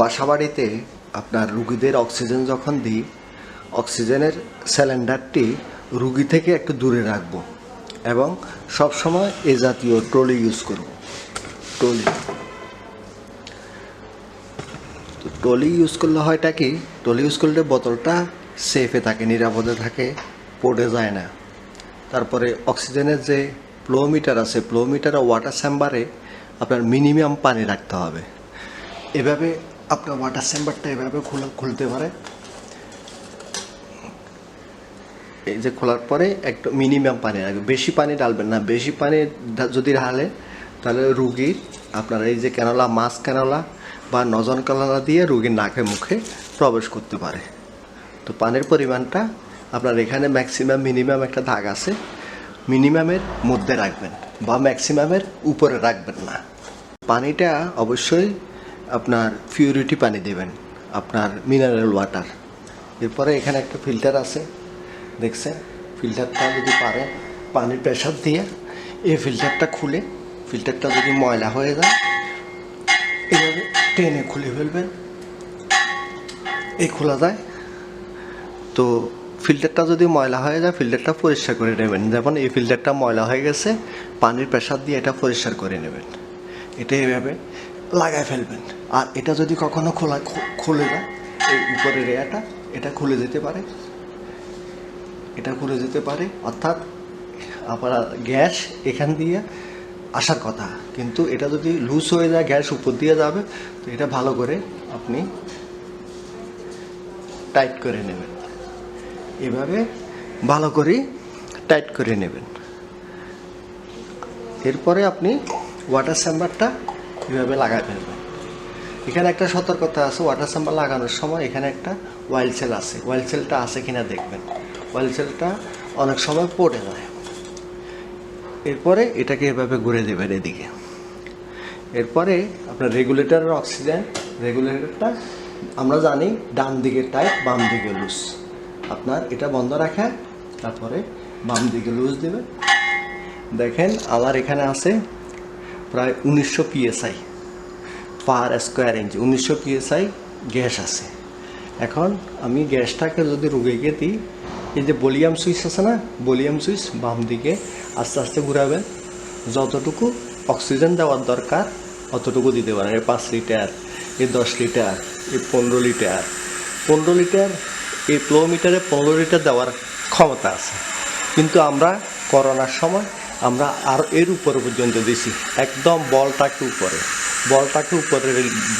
বাসাবাড়িতে আপনার রুগীদের অক্সিজেন যখন দিই, অক্সিজেনের সিলিন্ডারটি রুগী থেকে একটু দূরে রাখবো এবং সবসময় এ জাতীয় ট্রলি ইউজ করব। ট্রলি ইউজ করলে হয়টা কি, ট্রলি ইউজ করলে বোতলটা সেফে থাকে, নিরাপদে থাকে, পড়ে যায় না। তারপরে অক্সিজেনের যে ফ্লো মিটার আছে, ফ্লো মিটার ও ওয়াটার চেম্বারে আপনার মিনিমাম পানি রাখতে হবে। এভাবে আপনার ওয়াটার চেম্বারটা এভাবে খুলতে পারে। এই যে খোলার পরে একটু মিনিমাম পানি রাখবে, বেশি পানি ডালবেন না। বেশি পানি যদি ঢালে তাহলে রুগীর আপনার এই যে ক্যানোলা, মাছ ক্যানোলা বা নজন ক্যানোলা দিয়ে রুগীর নাকে মুখে প্রবেশ করতে পারে। তো পানির পরিমাণটা আপনার এখানে ম্যাক্সিমাম মিনিমাম একটা দাগ আছে, মিনিমামের মধ্যে রাখবেন বা ম্যাক্সিমামের উপরে রাখবেন না। পানিটা অবশ্যই আপনার পিউরিটি পানি দেবেন, আপনার মিনারেল ওয়াটার। এরপরে এখানে একটা ফিল্টার আছে, দেখছেন? ফিল্টারটা যদি পারে পানির প্রেশার দিয়ে এই ফিল্টারটা খুলে, ফিল্টারটা যদি ময়লা হয়ে যায় এভাবে টেনে খুলে ফেলবেন। এই খোলা যায়। তো ফিল্টারটা যদি ময়লা হয়ে যায় ফিল্টারটা পরিষ্কার করে নেবেন। যেমন এই ফিল্টারটা ময়লা হয়ে গেছে, পানির প্রেশার দিয়ে এটা পরিষ্কার করে নেবেন। এটা এভাবে লাগায় ফেলবেন। আর এটা যদি কখনো খুলে যায়, এই উপরের এরিয়াটা এটা খুলে যেতে পারে, এটা খুলে যেতে পারে। অর্থাৎ আপনার গ্যাস এখান দিয়ে আসার কথা, কিন্তু এটা যদি লুজ হয়ে যায় গ্যাস উপর দিয়ে যাবে। তো এটা ভালো করে আপনি টাইট করে নেবেন, এভাবে ভালো করে টাইট করে নেবেন। এরপরে আপনি ওয়াটার চেম্বারটা এভাবে লাগাই ফেলবেন। এখানে একটা সতর্কতা আছে, ওয়াটার চেম্বার লাগানোর সময় এখানে একটা ওয়াইল সেল আছে, ওয়াইল সেলটা আছে কিনা দেখবেন। ওয়াইল সেলটা অনেক সময় পড়ে যায়। এরপরে এটাকে এভাবে ঘুরে দেবেন এদিকে। এরপরে আপনার রেগুলেটরের অক্সিজেন, রেগুলেটরটা আমরা জানি ডান দিকে টাইট, বাম দিকে লুজ। আপনার এটা বন্ধ রাখেন, তারপরে বাম দিকে লুজ দেবেন। দেখেন আমার এখানে আছে প্রায় 1900 PSI per square inch, 1900 PSI gas আছে। এখন আমি গ্যাসটাকে যদি রুগীকে দিই, এই যে ভলিউম সুইচ আছে না, ভলিউম সুইচ বাম দিকে আস্তে আস্তে ঘুরাবেন। যতটুকু অক্সিজেন দেওয়ার দরকার অতটুকু দিতে পারেন। এই 5 লিটার, এই 10 লিটার, এই 15 লিটার। 15 লিটার এই ফ্লো মিটারে 15 লিটার দেওয়ার ক্ষমতা আছে। কিন্তু আমরা করোনার সময় আমরা আর এর উপরে পর্যন্ত দিছি, একদম বলটাকে উপরে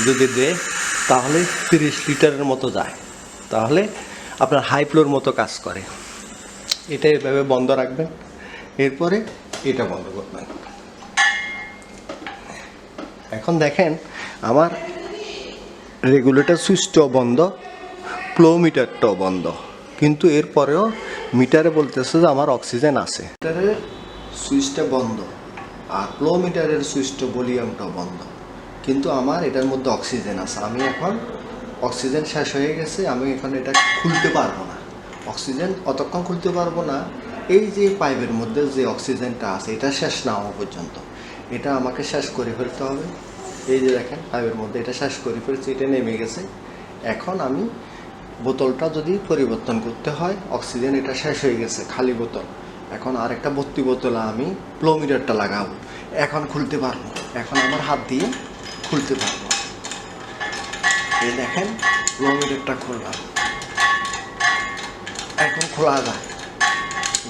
যদি দেয় তাহলে 30 লিটারের মতো যায়, তাহলে আপনার হাই ফ্লোর মতো কাজ করে। এটা এভাবে বন্ধ রাখবেন। এরপরে এটা বন্ধ করবেন। এখন দেখেন আমার রেগুলেটর সুইচটাও বন্ধ, ফ্লো মিটারটাও বন্ধ, কিন্তু এরপরেও মিটারে বলতেছে যে আমার অক্সিজেন আছে। মিটারের সুইচটা বন্ধ আর ফ্লো মিটারের সুইচটা ভলিউমটাও বন্ধ, কিন্তু আমার এটার মধ্যে অক্সিজেন আছে। আমি এখন অক্সিজেন শেষ হয়ে গেছে, আমি এখন এটা খুলতে পারবো না। অক্সিজেন অতক্ষণ খুলতে পারবো না, এই যে পাইপের মধ্যে যে অক্সিজেনটা আছে এটা শেষ না হওয়া পর্যন্ত। এটা আমাকে শেষ করে ফেলতে হবে। এই যে দেখেন পাইপের মধ্যে এটা শেষ করে ফেলছি, এটা নেমে গেছে। এখন আমি বোতলটা যদি পরিবর্তন করতে হয়, অক্সিজেন এটা শেষ হয়ে গেছে, খালি বোতল। এখন আরেকটা ভর্তি বোতলে আমি ফ্লো মিটারটা লাগাবো। এখন খুলতে পারবো, এখন আমার হাত দিয়ে খুলতে পারবো। এই দেখেন ফ্লো মিটারটা খুললাম, এখন খোলা যায়।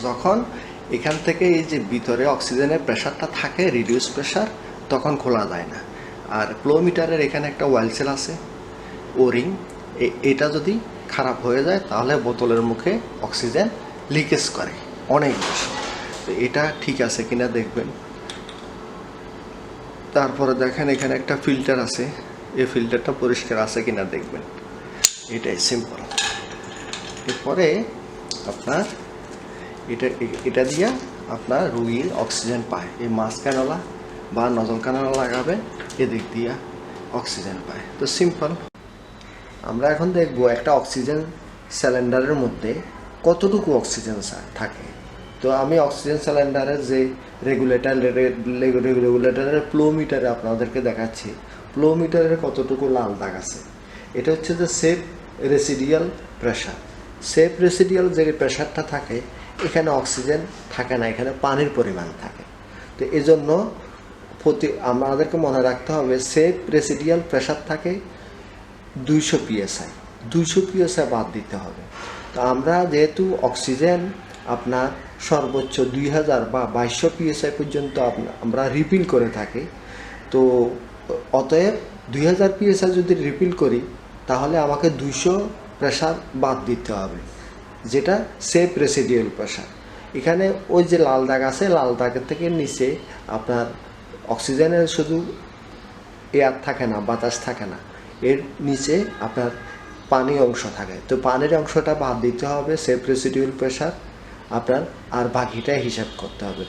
যখন এখান থেকে এই যে ভিতরে অক্সিজেনের প্রেশারটা থাকে, রিডিউস প্রেশার, তখন খোলা যায় না। আর ফ্লো মিটারের এখানে একটা ওয়াইল সেল আছে, ওরিং, এটা যদি খারাপ হয়ে যায় তাহলে বোতলের মুখে অক্সিজেন লিকেজ করে অনেক বেশি। তো এটা ঠিক আছে কিনা দেখবেন। তারপরে দেখেন এখানে একটা ফিল্টার আছে, এই ফিল্টারটা পরিষ্কার আছে কিনা দেখবেন। এটাই সিম্পল। এরপরে আপনার এটা দিয়ে আপনার রুগীর অক্সিজেন পায়। এই মাছ ক্যানোলা বা নজল ক্যানোলা লাগাবেন, এদিক দিয়ে অক্সিজেন পায়। তো সিম্পল। আমরা এখন দেখব একটা অক্সিজেন সিলিন্ডারের মধ্যে কতটুকু অক্সিজেন থাকে। তো আমি অক্সিজেন সিলিন্ডারের যে রেগুলেটরের ফ্লো মিটারে আপনাদেরকে দেখাচ্ছি, ফ্লো মিটারের কতটুকু লাল দাগ আছে। এটা হচ্ছে যে সেফ রেসিডিয়াল প্রেশার। সেফ রেসিডিয়াল যে প্রেশারটা থাকে এখানে অক্সিজেন থাকে না, এখানে পানির পরিমাণ থাকে। তো এই জন্য আমাদেরকে মনে রাখতে হবে সেফ রেসিডিয়াল প্রেশার থাকে 200 PSI, 200 PSI বাদ দিতে হবে। তো আমরা যেহেতু অক্সিজেন আপনার সর্বোচ্চ 2000 বা 2200 PSI পর্যন্ত আমরা রিফিল করে থাকি, তো অতএব 2000 PSI যদি রিফিল করি তাহলে আমাকে 200 প্রেশার বাদ দিতে হবে, যেটা সেফ রেসিডিয়াল প্রেশার। এখানে ওই যে লাল দাগ আছে, লাল দাগের থেকে নিচে আপনার অক্সিজেনের শুধু এয়ার থাকে না, বাতাস থাকে না, এর নিচে আপনার পানি অংশ থাকে। তো পানির অংশটা বাদ দিতে হবে সেফ রেসিডিয়াল প্রেশার আপনার, আর বাকিটাই হিসাব করতে হবে।